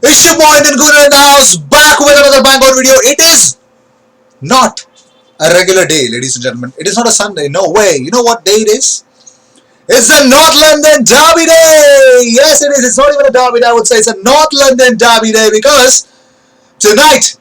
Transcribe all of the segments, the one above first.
It's your boy Indian Guru in the house, back with another bang on video. It is not a regular day, ladies and gentlemen. It is not a Sunday, no way. You know what day it is? It's the North London Derby Day! Yes, it is. It's not even a derby day, I would say. It's a North London Derby Day because tonight,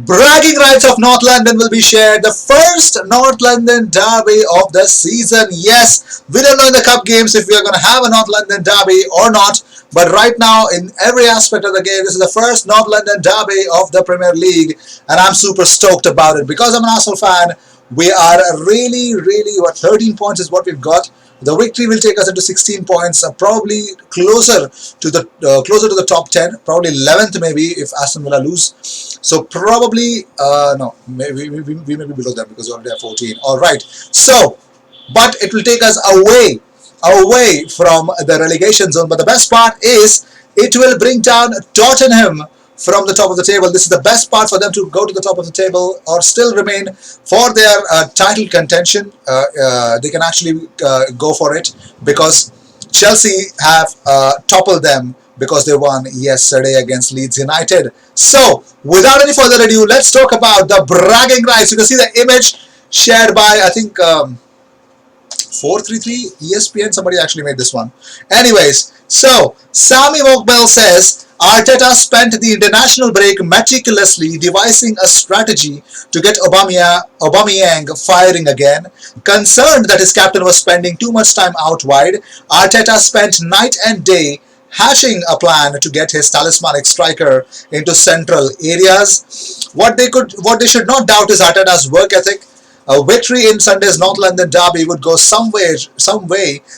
bragging rights of North London will be shared. The first North London Derby of the season. Yes, we don't know in the cup games if we are going to have a North London Derby or not. But right now, in every aspect of the game, this is the first North London Derby of the Premier League. And I'm super stoked about it. Because I'm an Arsenal fan, we are really, 13 points is what we've got. The victory will take us into 16 points, probably closer to the top 10, probably 11th maybe if Aston Villa lose. So probably no, maybe we may be below that because we already have 14. All right. So, but it will take us away from the relegation zone. But the best part is it will bring down Tottenham from the top of the table. This is the best part for them to go to the top of the table or still remain for their title contention. They can actually go for it because Chelsea have toppled them because they won yesterday against Leeds United. So, without any further ado, let's talk about the bragging rights. You can see the image shared by, I think, 433 ESPN. Somebody actually made this one. Anyways, so Sammy Mokbel says Arteta spent the international break meticulously devising a strategy to get Aubameyang firing again. Concerned that his captain was spending too much time out wide, Arteta spent night and day hatching a plan to get his talismanic striker into central areas. What they should not doubt is Arteta's work ethic. A victory in Sunday's North London derby would go some way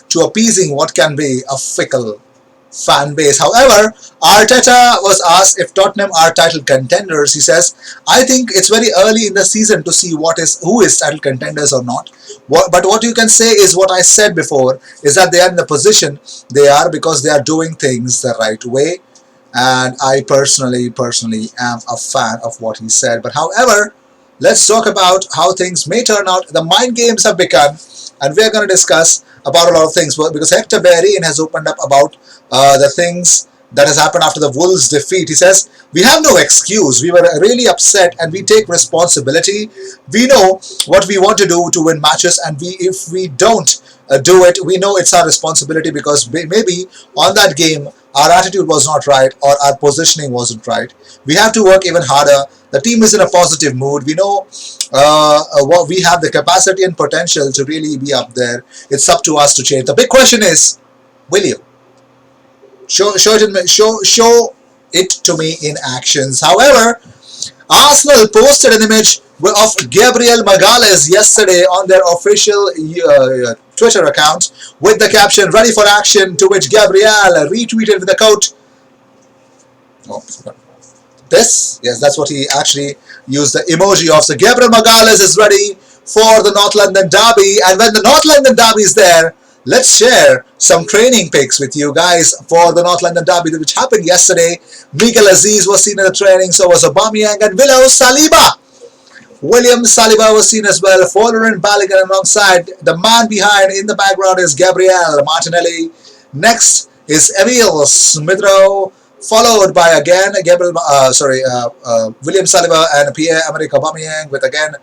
to appeasing what can be a fickle fan base. However, Arteta was asked if Tottenham are title contenders. He says, "I think it's very early in the season to see who is title contenders or not. But what you can say is what I said before, is that they are in the position they are because they are doing things the right way." And I personally am a fan of what he said. But however, let's talk about how things may turn out. The mind games have begun, and we're going to discuss about a lot of things because Hector Bellerin has opened up about the things that has happened after the Wolves defeat. He says, "We have no excuse. We were really upset and we take responsibility. We know what we want to do to win matches, and if we don't do it, we know it's our responsibility because maybe on that game our attitude was not right or our positioning wasn't right. We have to work even harder. The team is in a positive mood. We know what we have the capacity and potential to really be up there. It's up to us to change. The big question is, will you? Show it to me in actions." However, Arsenal posted an image of Gabriel Magalhaes yesterday on their official Twitter account with the caption "Ready for action," to which Gabriel retweeted with the quote, oh, this, yes, that's what he actually used the emoji of. So Gabriel Magalhaes is ready for the North London Derby, and when the North London Derby is there, let's share some training pics with you guys for the North London Derby, which happened yesterday. Miguel Aziz was seen in the training, so was Aubameyang and William Saliba was seen as well. Folarin Balogun alongside. The man behind in the background is Gabriel Martinelli. Next is Emil Smith-Rowe, followed by again William Saliba and Pierre-Emerick Aubameyang, with again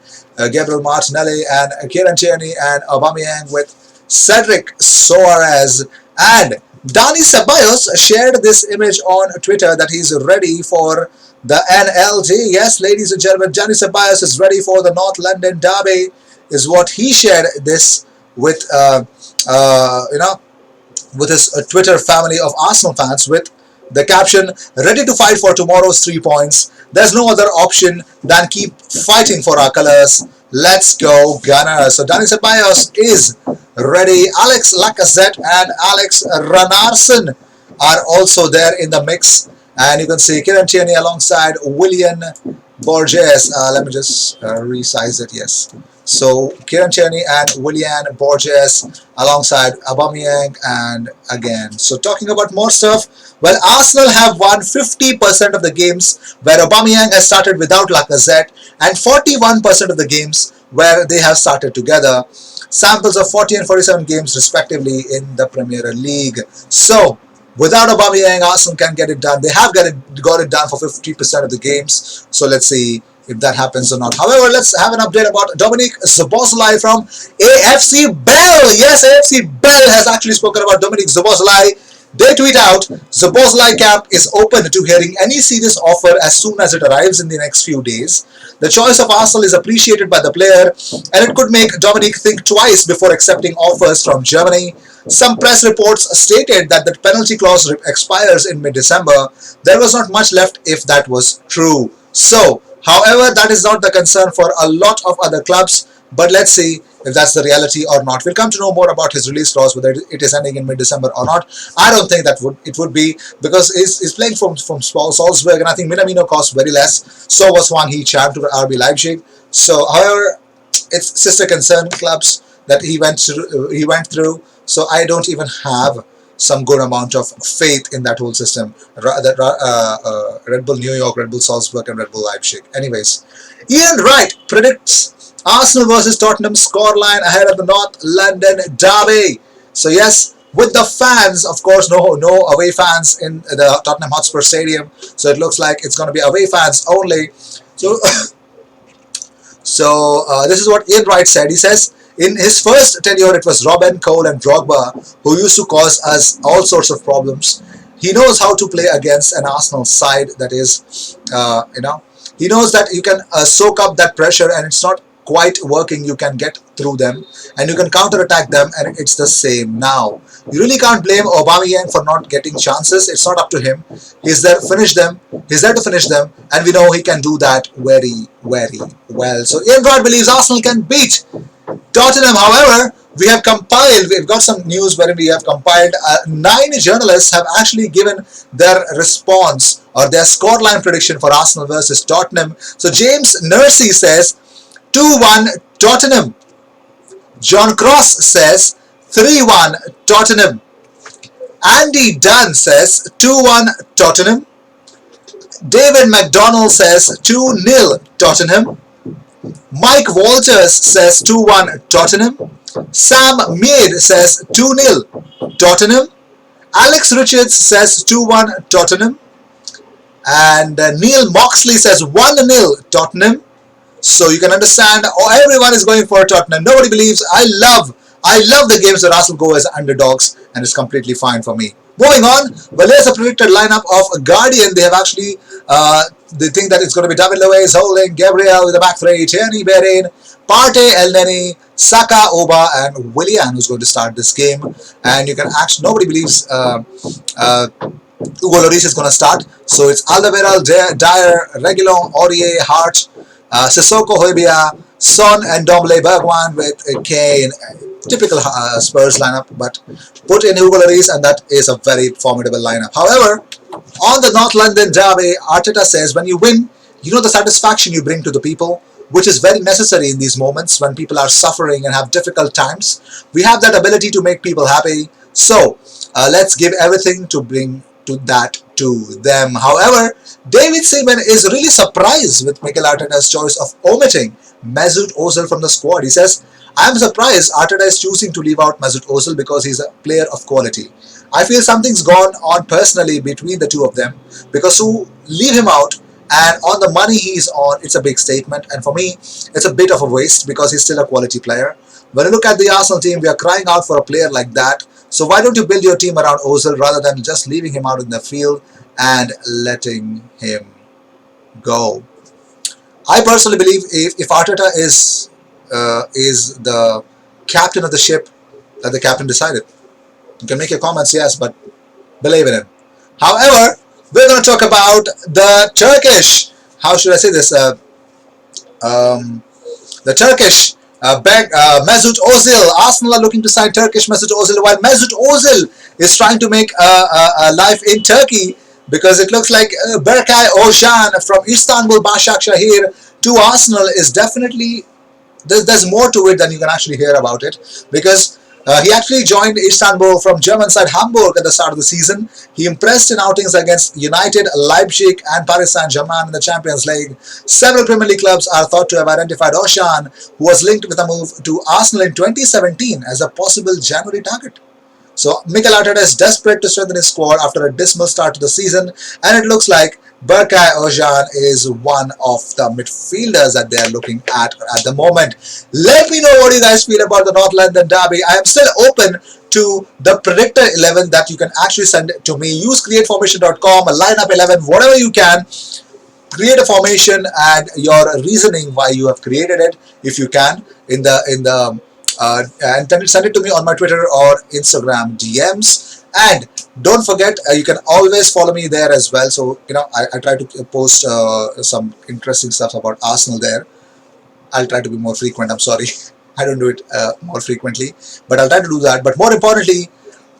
Gabriel Martinelli and Kieran Tierney, and Aubameyang with Cedric Soares. And Dani Ceballos shared this image on Twitter that he's ready for the NLD. Yes, ladies and gentlemen, Dani Ceballos is ready for the North London Derby, is what he shared this with with his Twitter family of Arsenal fans, with the caption, "Ready to fight for tomorrow's 3 points. There's no other option than keep fighting for our colours. Let's go Gunners." So Dani Ceballos is ready. Alex Lacazette and Alex Ranarsson are also there in the mix. And you can see Kieran Tierney alongside Willian Borges. Let me just resize it, yes. So Kieran Tierney and Willian Borges alongside Aubameyang, and again. So talking about more stuff, well, Arsenal have won 50% of the games where Aubameyang has started without Lacazette, and 41% of the games where they have started together. Samples of 40 and 47 games respectively in the Premier League. So Without Aubameyang, Arsenal can get it done. They have got it done for 50% of the games. So let's see if that happens or not. However, let's have an update about Dominique Szoboszlai from AFC Bell. Yes, AFC Bell has actually spoken about Dominique Szoboszlai. They tweet out, Szoboszlai camp is open to hearing any serious offer as soon as it arrives in the next few days. The choice of Arsenal is appreciated by the player, and it could make Dominique think twice before accepting offers from Germany. Some press reports stated that the penalty clause expires in mid-December. There was not much left if that was true. So, however, that is not the concern for a lot of other clubs, but let's see if that's the reality or not. We'll come to know more about his release clause, whether it is ending in mid-December or not. I don't think that it would be, because he's playing from Salzburg, and I think Minamino costs very less. So was Hwang Hee-chan to RB Leipzig. So, however, it's sister concern clubs that he went through. So I don't even have some good amount of faith in that whole system. Red Bull New York, Red Bull Salzburg, and Red Bull Leipzig. Anyways, Ian Wright predicts Arsenal versus Tottenham scoreline ahead of the North London derby. So yes, with the fans, of course, no away fans in the Tottenham Hotspur Stadium. So it looks like it's going to be away fans only. So, this is what Ian Wright said. He says, in his first tenure, it was Robben, Cole and Drogba who used to cause us all sorts of problems. He knows how to play against an Arsenal side that is, he knows that you can soak up that pressure and it's not quite working. You can get through them and you can counter-attack them, and it's the same now. You really can't blame Aubameyang for not getting chances. It's not up to him. He's there to finish them. And we know he can do that very, very well. So Ian Wright believes Arsenal can beat Tottenham. However, we've got some news wherein we have compiled 9 journalists have actually given their response or their scoreline prediction for Arsenal versus Tottenham. So James Nursey says 2-1 Tottenham. John Cross says 3-1 Tottenham. Andy Dunn says 2-1 Tottenham. David McDonald says 2-0 Tottenham. Mike Walters says 2-1 Tottenham. Sam Mead says 2-0 Tottenham. Alex Richards says 2-1 Tottenham. And Neil Moxley says 1-0 Tottenham. So you can understand, everyone is going for Tottenham. Nobody believes. I love the games where Arsenal go as underdogs, and it's completely fine for me. Moving on, well, there's a predicted lineup of Guardian. They have actually, they think that it's going to be David Luiz, Holding, Gabriel with the back three, Tierney, Behrin, Partey, Elneny, Saka, Oba, and Willian, who's going to start this game. And you can actually, nobody believes Hugo Lloris is going to start. So it's Alderweireld, Dyer, Reguilon, Aurier, Hart, Sissoko, Højbjerg, Son, and Ndombele, Bergwijn with Kane. Typical Spurs lineup, but put in Hugo Lloris and that is a very formidable lineup. However, on the North London derby, Arteta says when you win, you know the satisfaction you bring to the people, which is very necessary in these moments when people are suffering and have difficult times. We have that ability to make people happy, so let's give everything to bring to that to them. However, David Seaman is really surprised with Mikel Arteta's choice of omitting Mesut Ozil from the squad. He says, I am surprised Arteta is choosing to leave out Mesut Ozil because he's a player of quality. I feel something's gone on personally between the two of them, because to leave him out and on the money he's on, it's a big statement, and for me it's a bit of a waste because he's still a quality player. When you look at the Arsenal team, we are crying out for a player like that. So why don't you build your team around Ozil rather than just leaving him out in the field and letting him go? I personally believe if Arteta is the captain of the ship that the captain decided. You can make your comments, yes, but believe in him. However, we're going to talk about the Turkish, how should I say this, the Turkish Mesut Ozil. Arsenal are looking to sign Turkish Mesut Ozil, while Mesut Ozil is trying to make a life in Turkey, because it looks like Berkay Özcan from Istanbul Başakşehir to Arsenal is definitely, there's more to it than you can actually hear about it, because he actually joined Istanbul from German side Hamburg at the start of the season. He impressed in outings against United, Leipzig and Paris Saint-Germain in the Champions League. Several Premier League clubs are thought to have identified Özcan, who was linked with a move to Arsenal in 2017 as a possible January target. So Mikel Arteta is desperate to strengthen his squad after a dismal start to the season, and it looks like Berkay Ojan is one of the midfielders that they are looking at the moment. Let me know what you guys feel about the North London derby. I am still open to the predictor 11 that you can actually send to me. Use createformation.com, a lineup 11, whatever you can. Create a formation and your reasoning why you have created it, if you can, and then send it to me on my Twitter or Instagram DMs. And don't forget, you can always follow me there as well. So I try to post some interesting stuff about Arsenal there. I'll try to be more frequent. I'm sorry, I don't do it more frequently, but I'll try to do that. But more importantly,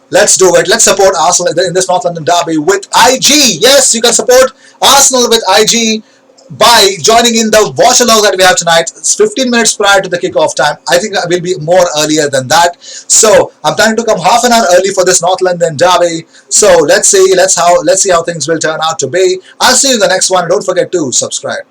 let's do it. Let's support Arsenal in this North London derby with IG. Yes, you can support Arsenal with IG by joining in the watch along that we have tonight. It's 15 minutes prior to the kickoff time. I think I will be more earlier than that. So I'm planning to come half an hour early for this North London derby. So let's see how things will turn out to be. I'll see you in the next one. Don't forget to subscribe.